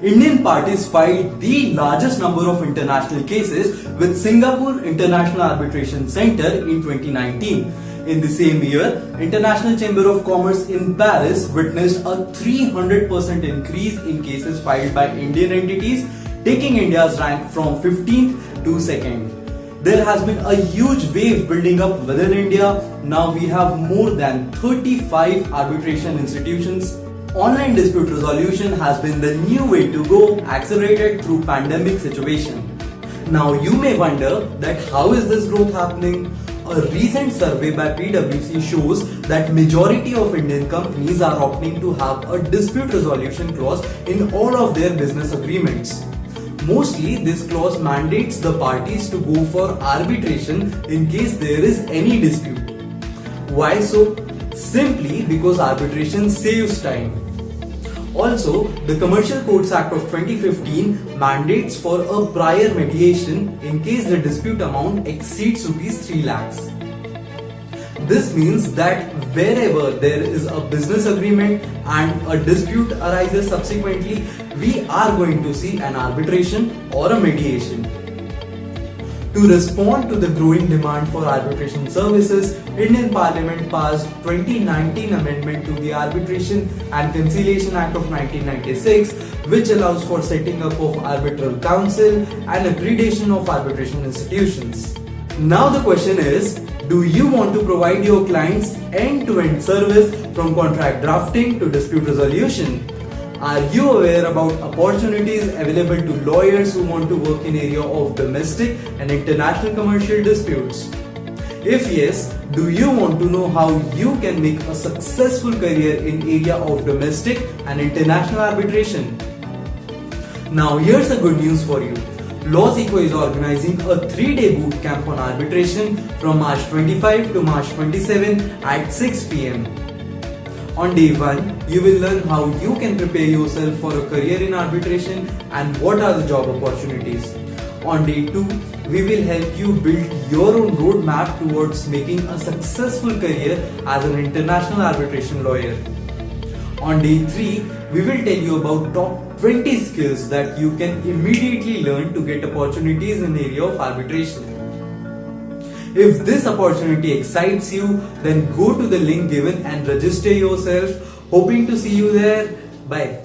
Indian parties filed the largest number of international cases with Singapore International Arbitration Center in 2019. In the same year, International Chamber of Commerce in Paris witnessed a 300% increase in cases filed by Indian entities, taking India's rank from 15th to 2nd. There has been a huge wave building up within India. Now we have more than 35 arbitration institutions. Online dispute resolution has been the new way to go, accelerated through pandemic situation. Now you may wonder that how is this growth happening? A recent survey by PwC shows that majority of Indian companies are opting to have a dispute resolution clause in all of their business agreements. Mostly, this clause mandates the parties to go for arbitration in case there is any dispute. Why so? Simply because arbitration saves time. Also, the Commercial Courts Act of 2015 mandates for a prior mediation in case the dispute amount exceeds Rs 3 lakhs. This means that wherever there is a business agreement and a dispute arises subsequently, we are going to see an arbitration or a mediation. To respond to the growing demand for arbitration services, Indian Parliament passed 2019 amendment to the Arbitration and Conciliation Act of 1996, which allows for setting up of arbitral council and accreditation of arbitration institutions. Now the question is, do you want to provide your clients end-to-end service from contract drafting to dispute resolution? Are you aware about opportunities available to lawyers who want to work in area of domestic and international commercial disputes? If yes, do you want to know how you can make a successful career in area of domestic and international arbitration? Now here's the good news for you. LawSeco is organizing a 3-day boot camp on arbitration from March 25 to March 27 at 6 p.m. On day 1, you will learn how you can prepare yourself for a career in arbitration and what are the job opportunities. On day 2, we will help you build your own roadmap towards making a successful career as an international arbitration lawyer. On day 3, we will tell you about top 20 skills that you can immediately learn to get opportunities in the area of arbitration. If this opportunity excites you, then go to the link given and register yourself. Hoping to see you there. Bye.